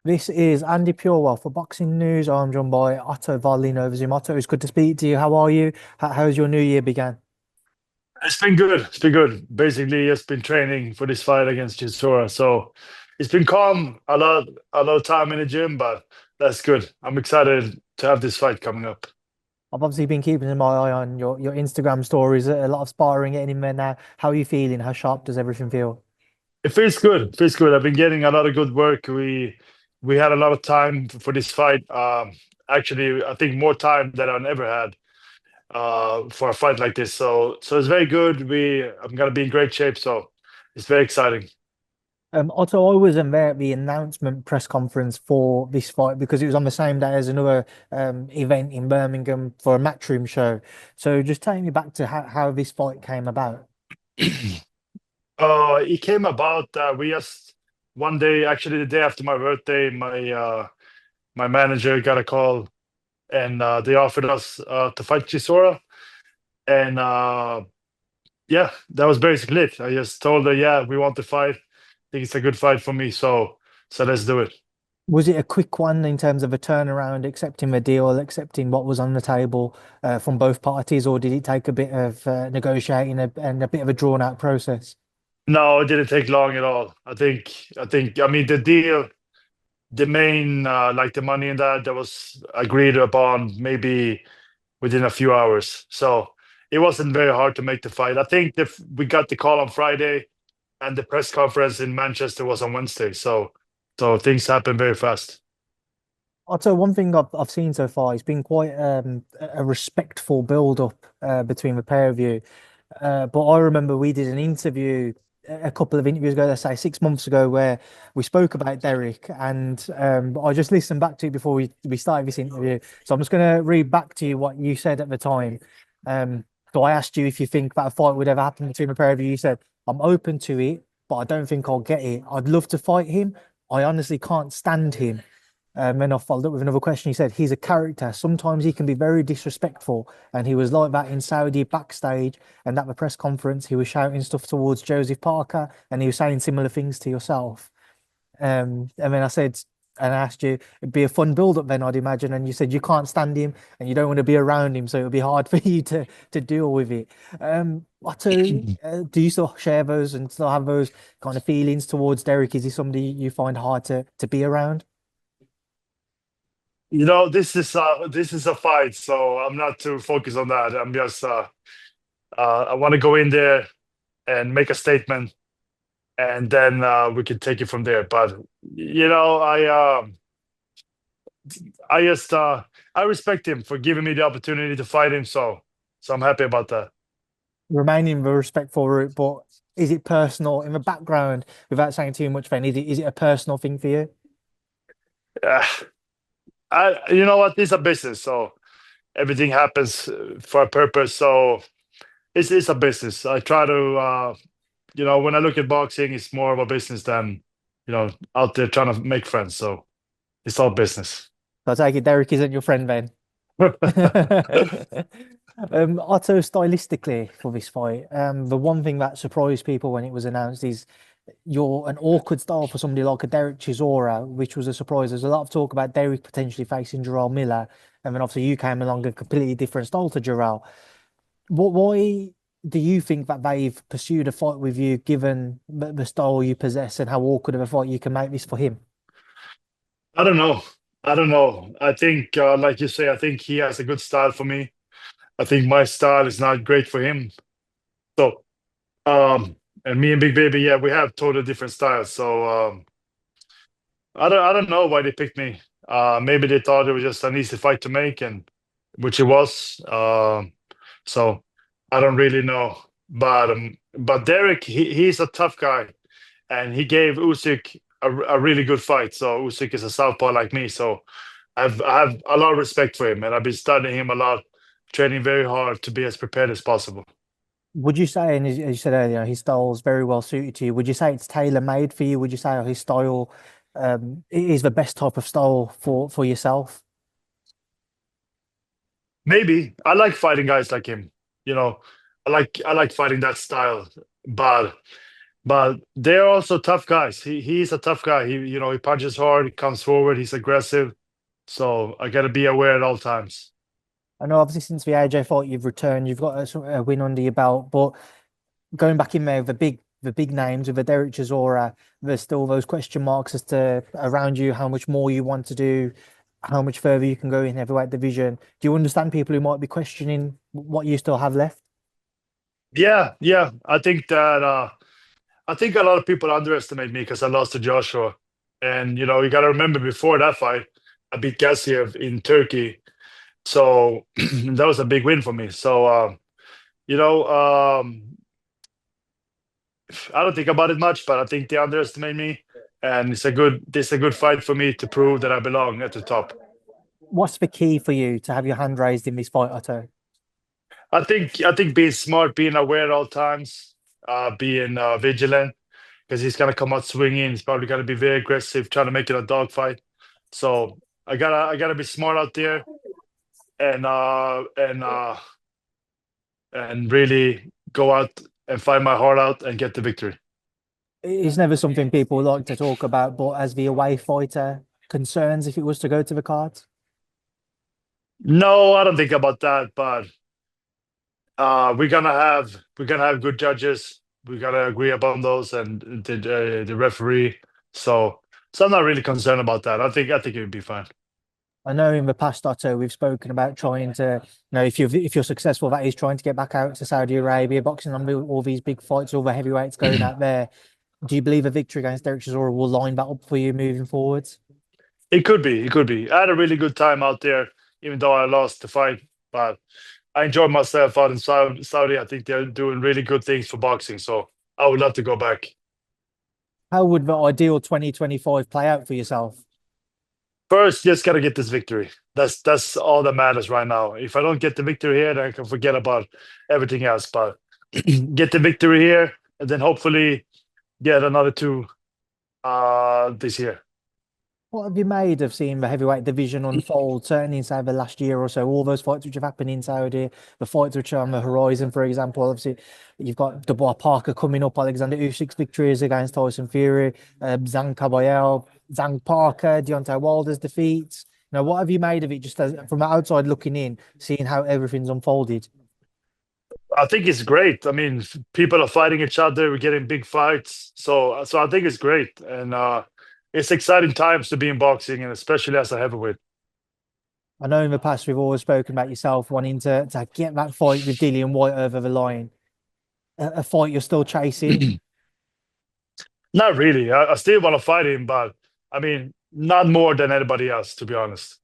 This is Andi Purewal for Boxing News. I'm joined by Otto Wallin over Zoom. Otto, it's good to speak to you. How are you? How's your new year began? It's been good. It's been good. Basically, just been training for this fight against Chisora. So it's been calm, a lot of time in the gym, but that's good. I'm excited to have this fight coming up. I've obviously been keeping my eye on your Instagram stories. A lot of sparring getting in there now. How are you feeling? How sharp does everything feel? It feels good. It feels good. I've been getting a lot of good work. We had a lot of time for this fight. Actually, I think more time than I've ever had for a fight like this. So it's very good. I'm gonna be in great shape. So it's very exciting. Otto, I wasn't there at the announcement press conference for this fight because it was on the same day as another event in Birmingham for a matchroom show. So just take me back to how this fight came about. It came about we just one day, actually the day after my birthday, my manager got a call and they offered us to fight Chisora. And yeah, that was basically it. I just told her, yeah, we want to fight. I think it's a good fight for me, so let's do it. Was it a quick one in terms of a turnaround, accepting the deal, accepting what was on the table from both parties, or did it take a bit of negotiating and a bit of a drawn out process? No, it didn't take long at all. I mean the deal, the main like the money and that was agreed upon maybe within a few hours. So it wasn't very hard to make the fight. I think if we got the call on Friday and the press conference in Manchester was on Wednesday. So things happen very fast. Also, one thing I've seen so far, it's been quite a respectful build up between the pair of you. But I remember we did an interview a couple of interviews ago, let's say 6 months ago, where we spoke about Derek, and I just listened back to it before we started this interview. So I'm just going to read back to you what you said at the time. So I asked you if you think that a fight would ever happen between the pair of you. You said, "I'm open to it, but I don't think I'll get it. I'd love to fight him. I honestly can't stand him." Then I followed up with another question. He said, "He's a character. Sometimes he can be very disrespectful." And he was like that in Saudi backstage. And at the press conference, he was shouting stuff towards Joseph-Parker and he was saying similar things to yourself. And then I said, and I asked you, it'd be a fun build-up then, I'd imagine. And you said you can't stand him and you don't want to be around him. So it would be hard for you to deal with it. Otto, do you still share those and still have those kind of feelings towards Derek? Is he somebody you find hard to be around? This is a fight, so I'm not too focused on that. I'm just I want to go in there and make a statement, and then we can take it from there. But you know, I just I respect him for giving me the opportunity to fight him. So I'm happy about that. Remaining the respectful route, but is it personal in the background without saying too much then? Is it a personal thing for you? Uh, you know what? This is a business, so everything happens for a purpose. So it's a business. I try to when I look at boxing, it's more of a business than out there trying to make friends. So it's all business. So I take it Derek isn't your friend then. Otto, stylistically for this fight, the one thing that surprised people when it was announced is you're an awkward style for somebody like a Derek Chisora, which was a surprise. There's a lot of talk about Derek potentially facing Jarrell Miller, and then obviously you came along a completely different style to Jarrell. Why do you think that they've pursued a fight with you, given the style you possess and how awkward of a fight you can make this for him? I don't know. I don't know. I think, like you say, I think he has a good style for me. I think my style is not great for him. So, and me and Big Baby, yeah, we have totally different styles. So, I don't know why they picked me. Maybe they thought it was just an easy fight to make, and which it was. So I don't really know. But Derek, he's a tough guy, and he gave Usyk a really good fight. So Usyk is a southpaw like me, so I have a lot of respect for him, and I've been studying him a lot, training very hard to be as prepared as possible. Would you say, and as you said earlier, his style is very well suited to you. Would you say it's tailor made for you? Would you say his style is the best type of style for yourself? Maybe I like fighting guys like him. You know, I like fighting that style, but But they're also tough guys. He's a tough guy. He punches hard, he comes forward, he's aggressive. So I got to be aware at all times. I know obviously since the AJ fight you've returned, you've got a win under your belt, but going back in there with the big names with the Derek Chisora, there's still those question marks as to around you how much more you want to do, how much further you can go in heavyweight division. Do you understand people who might be questioning what you still have left? Yeah, yeah. I think a lot of people underestimate me because I lost to Joshua. And you got to remember before that fight, I beat Gassiev in Turkey. So that was a big win for me. So you know, I don't think about it much, but I think they underestimate me. And it's a good fight for me to prove that I belong at the top. What's the key for you to have your hand raised in this fight, Otto? I think being smart, being aware at all times, being vigilant, because he's gonna come out swinging. He's probably gonna be very aggressive, trying to make it a dogfight. So I gotta be smart out there and really go out and fight my heart out and get the victory. It's never something people like to talk about, but as the away fighter, concerns if it was to go to the cards? No, I don't think about that, but we're gonna have good judges. We gotta agree upon those and the referee. So I'm not really concerned about that. I think it would be fine. I know in the past, Otto, we've spoken about trying to, if you're successful, that is trying to get back out to Saudi Arabia, boxing on all these big fights, all the heavyweights going out there. Do you believe a victory against Derek Chisora will line that up for you moving forwards? It could be. It could be. I had a really good time out there, even though I lost the fight. But I enjoyed myself out in Saudi. I think they're doing really good things for boxing. So I would love to go back. How would the ideal 2025 play out for yourself? First, just gotta get this victory. That's all that matters right now. If I don't get the victory here, then I can forget about everything else. But get the victory here, and then hopefully get another two this year. What have you made of seeing the heavyweight division unfold, certainly inside the last year or so? All those fights which have happened in Saudi, the fights which are on the horizon, for example. Obviously, you've got Dubois-Parker coming up, Alexander Usyk's victories against Tyson Fury, Zhang Kabayel, Zhang Parker, Deontay Wilder's defeats. What have you made of it just as, from the outside looking in, seeing how everything's unfolded? I think it's great. I mean, people are fighting each other. We're getting big fights. So I think it's great, and it's exciting times to be in boxing, and especially as a heavyweight. I know in the past we've always spoken about yourself wanting to get that fight with Dillian Whyte over the line, a fight you're still chasing. Not really. I still want to fight him, but I mean, not more than anybody else, to be honest.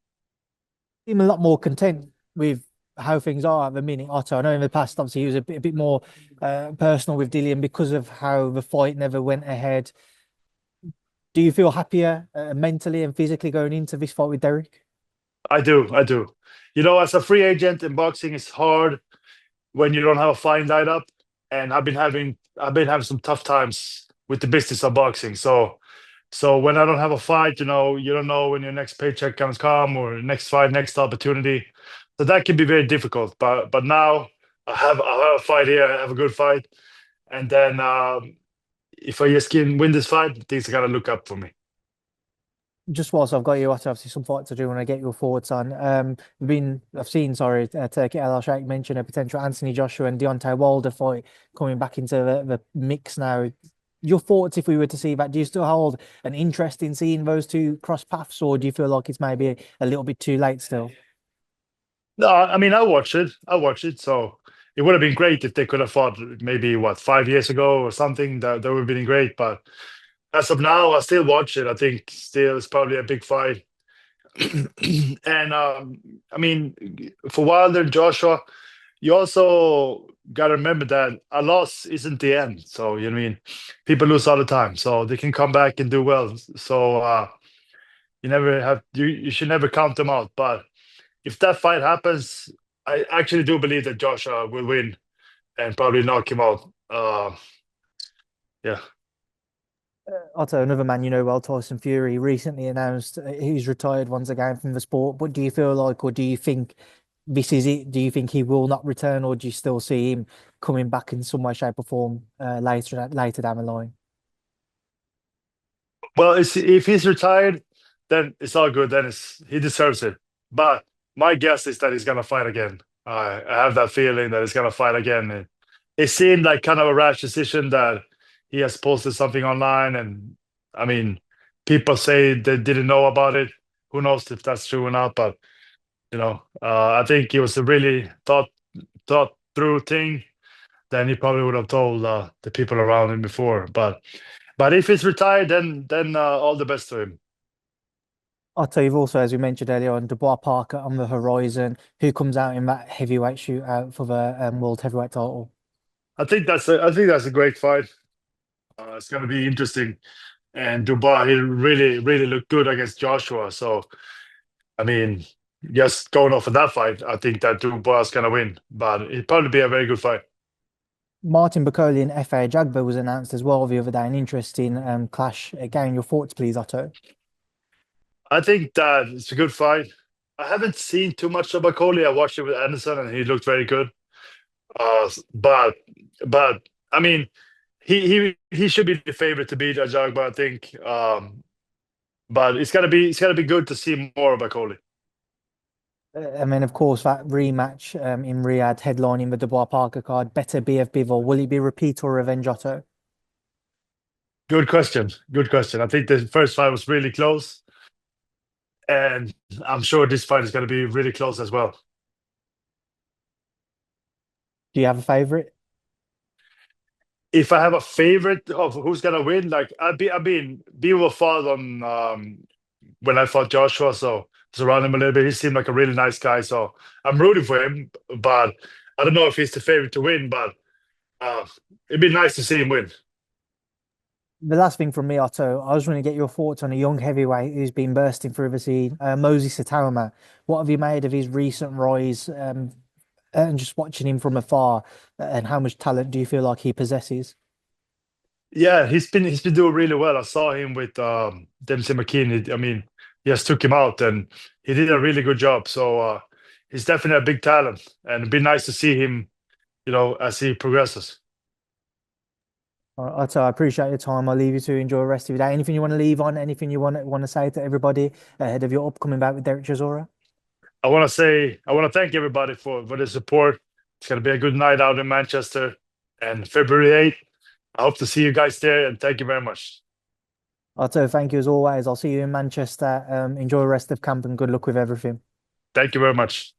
Seem a lot more content with how things are at the minute. Otto, I know in the past, obviously, he was a bit more personal with Dillian because of how the fight never went ahead. Do you feel happier mentally and physically going into this fight with Derek? I do. I do. As a free agent in boxing, it's hard when you don't have a fight lined up. And I've been having some tough times with the business of boxing. So when I don't have a fight, you don't know when your next paycheck comes come or next fight, next opportunity. So that can be very difficult. But now I have a fight here. I have a good fight, and then if I just can win this fight, things are gonna look up for me. Just whilst I've got you, Otto, obviously some fights to do when I get your thoughts on. I've seen, sorry, Turkey Al Sheikh mention a potential Anthony Joshua and Deontay Wilder fight coming back into the mix now. Your thoughts if we were to see that? Do you still hold an interest in seeing those two cross paths, or do you feel like it's maybe a little bit too late still? No, I mean I watched it. I watched it. So it would have been great if they could have fought maybe 5 years ago or something. That would have been great. But as of now, I still watch it. I think still it's probably a big fight. And I mean, for Wilder and Joshua, you also got to remember that a loss isn't the end. So you know what I mean, people lose all the time, so they can come back and do well. So you should never count them out. But if that fight happens, I actually do believe that Joshua will win and probably knock him out. Yeah. Otto, another man you know well, Tyson Fury, recently announced he's retired once again from the sport. But do you feel like, or do you think this is it? Do you think he will not return, or do you still see him coming back in some way, shape, or form later down the line? Well, if he's retired, then it's all good. Then he deserves it. But my guess is that he's gonna fight again. I have that feeling that he's gonna fight again. It seemed like kind of a rash decision that he has posted something online, and I mean, people say they didn't know about it. Who knows if that's true or not? But I think it was a really thought through thing. Then he probably would have told the people around him before. But if he's retired, then all the best to him. Otto, you've also, as we mentioned earlier on, Dubois-Parker on the horizon, who comes out in that heavyweight shootout for the world heavyweight title. I think that's a great fight. It's going to be interesting. And Dubois, he really, really looked good against Joshua. So, I mean, just going off of that fight, I think that Dubois is going to win. But it'd probably be a very good fight. Martin Bakole and F.A. Ajagba was announced as well the other day, an interesting clash. Again, your thoughts, please, Otto. I think that it's a good fight. I haven't seen too much of Bakole. I watched it with Anderson, and he looked very good. But I mean, he should be the favorite to beat Ajagba, I think. But it's gonna be good to see more of Bakole. And then, of course, that rematch in Riyadh, headlining the Dubois-Parker card, Beterbiev Bivol. Will it be repeat or revenge, Otto? Good question. Good question. I think the first fight was really close, and I'm sure this fight is gonna be really close as well. Do you have a favorite? If I have a favorite of who's gonna win, like I've been Bivol fought on when I fought Joshua, so it's around him a little bit. He seemed like a really nice guy, so I'm rooting for him. But I don't know if he's the favorite to win, but uh, it'd be nice to see him win. The last thing from me, Otto, I was going to get your thoughts on a young heavyweight who's been bursting through the scene, Moses Itauma. What have you made of his recent rise, and just watching him from afar, and how much talent do you feel like he possesses? Yeah, he's been doing really well. I saw him with Dempsey McKean. I mean, he just took him out, and he did a really good job. So he's definitely a big talent, and it'd be nice to see him, as he progresses. Otto, I appreciate your time. I'll leave you to enjoy the rest of your day. Anything you want to leave on? Anything you want to say to everybody ahead of your upcoming bout with Derek Chisora? I want to thank everybody for the support. It's gonna be a good night out in Manchester, and February 8th. I hope to see you guys there, and thank you very much. Otto, thank you as always. I'll see you in Manchester. Enjoy the rest of camp and good luck with everything. Thank you very much.